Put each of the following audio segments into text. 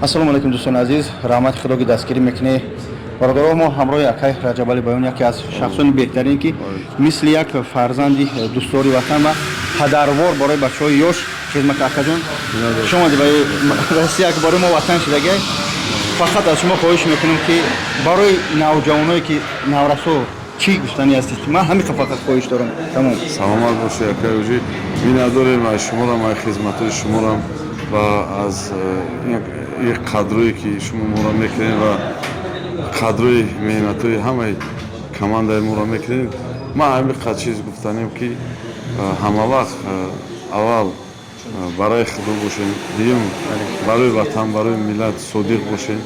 ассалому алайкум дӯстони азиз, раҳмати худо ки дастгирӣ мекунед. бародаро, мо ҳамроҳи акай Раҷабали Баён, яке аз шахсони беҳтарин ки мисли як фарзанди дӯстдори ватан ва падарвор барои бачаҳои ёш хизмат акаҷон шумо барои Россия ки барои мо ватан шудагай. Фақат аз шумо хоҳиш мекунем ки барои навҷавоное ки наврасо чӣ гуфтанӣ ҳастед? Ман ҳамин фақат хоҳиш дорам. Тамом. Саломат бошед акаёҷӣ. Миннатдорем аз шуморам, аз хизматҳои шуморам ва аз ин қадрое ки шумо моро мекунед ва қадрҳои меҳнатҳои ҳамаи командаи моро мекунед. Ман ҳамин қад чиз гуфтанем ки ҳамавақт аввал барои худо бошем, дуюм барои ватан, барои миллат содиқ бошем,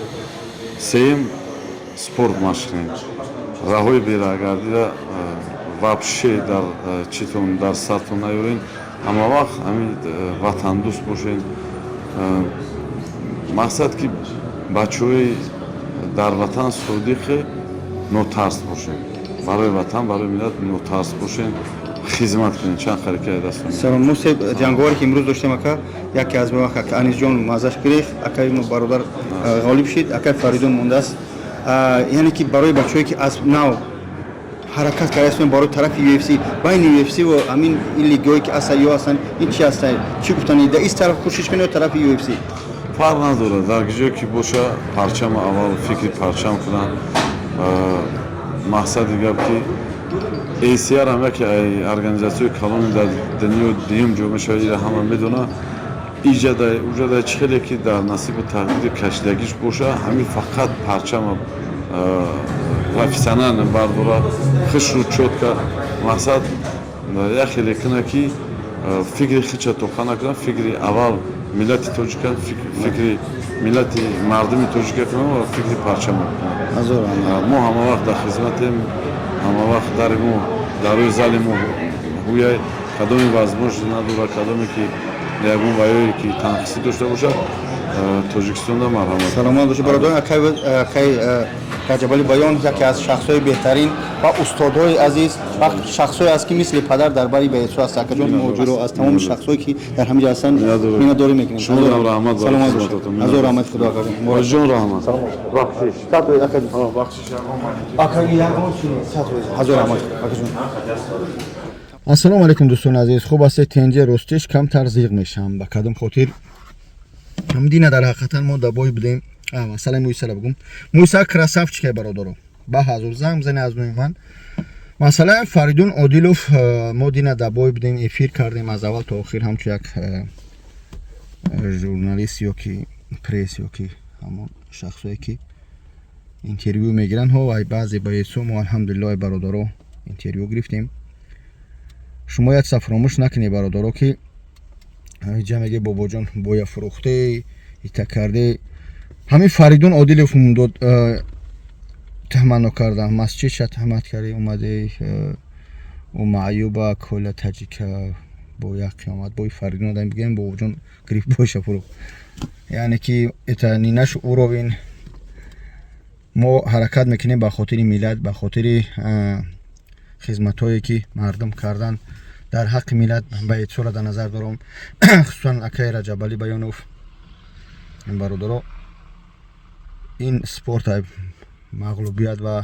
сеюм спорт машқ кунем. Раҳои берагардида вообще дар читон дар сартон наёрен. Ҳамавақт ҳамин ватандӯст бошем. Мақсад ки бачаҳои дар ватан содиқи нотарс бошем. Барои ватан, барои миллат нотарс бошем, хизмат кунем. Чанд харакати дастон. Салом. Мусе ҷанговаре ки имрӯз доштем ака, яке аз мо ака Анисҷон маззаш гирифт, акаи мо бародар ғолиб шид, акаи Фаридун мондааст. Яъне ки барои бачаҳое ки аз нав ҳаракат кардаистем барои тарафи UFC, байни UFC ва ҳамин ин лигаҳое ки аса ё ҳастанд, ин чи ҳастанд? Чӣ гуфтанӣ? Да ис тараф кӯшиш кунед ё тарафи UFC? Фарқ надорад. Дар ҷое ки боша парчам аввал фикри парчам кунам. Мақсади гап ки ACR ҳам яке организатсияи калони дар дунё дуюм ҷо мешавад, ира ҳама медонад. Уҷадай чӣ хеле ки дар насибу тақдири кашидагиш боша, ҳамин фақат парчама профессионально бардора, хишру чотка. Мақсад як хеле куна ки фикри хича тоқа накунам, фикри аввал миллати тоҷикан, фикри миллати мардуми тоҷика кунам ва фикри парчама кунам. Мо ҳамавақт дар хизматем, ҳамавақт дари мо дар рӯи зали мо ҳуяй кадоми возможност надорад, кадоме ки ягон ваёе ки танқисӣ дошта бошад, Тоҷикистонда марҳамат. Саломат бошед бародарон. Акай Раҷабали Баён яке аз шахсҳои беҳтарин ва устодҳои азиз ва шахсҳое аст ки мисли падар дар бари баъсо аст. Акаҷон моҷиро аз тамоми шахсҳое ки дар ҳамин ҷо ҳастанд миннатдорӣ мекунем. Шуморам раҳмат. Саломат бошед. Ҳазор раҳмати худо акаҷон. Ҷон раҳмат. Бахшиш. Сатои акаҷон. Бахшиш. Акаи ягон чи сатои. Ҳазор раҳмат акаҷон. Ассалому алайкум дӯстони азиз. Хуб астед? Тенҷи ростиш камтар зиқ мешавам. Ба кадом хотир? Дина дар ҳақиқатан мо дабои будем. Масъалаи Муйсара бигум. Муйса красавчик бародаро. Ба ҳазор занг бизани аз нӯи ман. Масъалаи Фаридун Одилов мо дина дабои будем, эфир кардем аз аввал то охир ҳамчун як журналист ё ки пресс ё ки ҳамон шахсое ки интервю мегиранд ҳо ва баъзе баъсо мо алҳамдулиллоҳи бародаро интервю гирифтем. Шумо як са фаромӯш накунед бародаро ки ҷа меге бобоҷон боя фурӯхте ита карде. ҳамин Фаридун Одилов дод таҳматно карда, масҷид ша таҳмат карде, омаде маъюба кола таҷика бо як қиёмат бои Фаридун одам бигем бобоҷон гирифт боша фурӯх. Яъне ки ита нинаш уровин мо ҳаракат мекунем ба хотири миллат, ба хотири хизматҳое ки мардум кардан дар ҳаққи миллат. ба эътисора дар назар дорам, хусусан акаи Раҷабали Баёнов бародаро. ин спорт мағлубият ва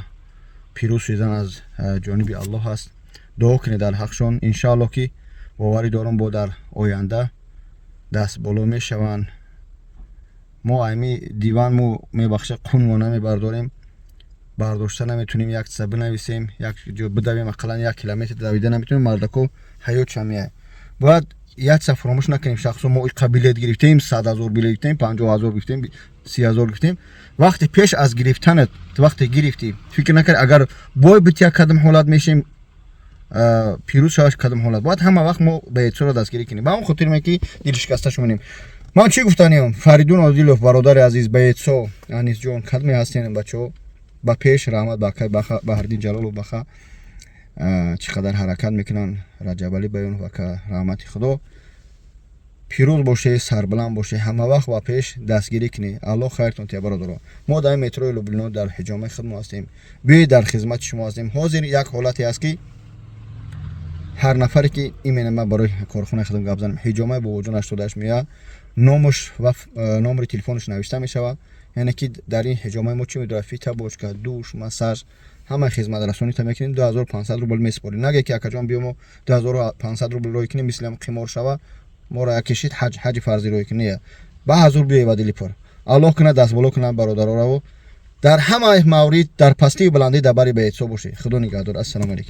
пирӯз шудан аз ҷониби Аллоҳ аст. дуо кунед дар ҳақшон. иншааллоҳ ки боварӣ дорам бо дар оянда даст боло мешаванд. мо айми диван мо мебахша қунмо намебардорем, бардошта наметунем, як чиза бинависем, як ҷо бидавем, ақаллан 1 километр давида наметунем. мардако ҳаётшам меяд. бояд як чиза фаромӯш накунем. шахсо мо қабилият гирифтем, 100 000 билет гирифтем, 50 000 гирифтем, 30 000 гирифтем. вақте пеш аз гирифтанат, вақте гирифтӣ фикр накард агар бой бит як кадам ҳолат мешем пирӯз шаваш кадам ҳолат. бояд ҳама вақт мо ба эътисора дастгирӣ кунем. ба он хотир ме ки дил шикаста шумонем. ман чӣ гуфтанем? Фаридун Одилов бародари азиз, ба эътисо Анисҷон кадме ҳастен бачаҳо. ба пеш раҳмат ба акай Баҳриддин Ҷалолов баха чӣ қадар ҳаракат мекунанд. Раҷабали Баёнов ака раҳмати худо. пирӯз бошед, сарбуланд бошед, ҳама вақт ба пеш дастгирӣ кунед. Аллоҳ хайртон тия бародаро. мо дар метрои Люблино дар ҳиҷомаи худмо ҳастем, бе дар хизмати шумо ҳастем. ҳозир як ҳолате аст ки ҳар нафаре ки имена ман барои корхонаи худам гап занам, ҳиҷомаи бобоҷон 88 мея номаш ва номери телефонаш навишта мешавад. яъне ки дар ин ҳиҷомаи мо чӣ медорад фита бошка душ массаж ҳамаи хизматрасонита мекунем 2500 рубл месупорем. Наге ки акаҷон биёмо 2500 рубл рой кунем мисли қимор шава моро як кишид ҳаҷи фарзӣ рой кунем ба ҳазур биёва дили пар аллоҳ кунад дастболо кунад бародароро дар ҳамаи маврид дар пастию баландӣ дар бари беҳисоб бошед. Худо нигаҳдор. Ассалому алайкум.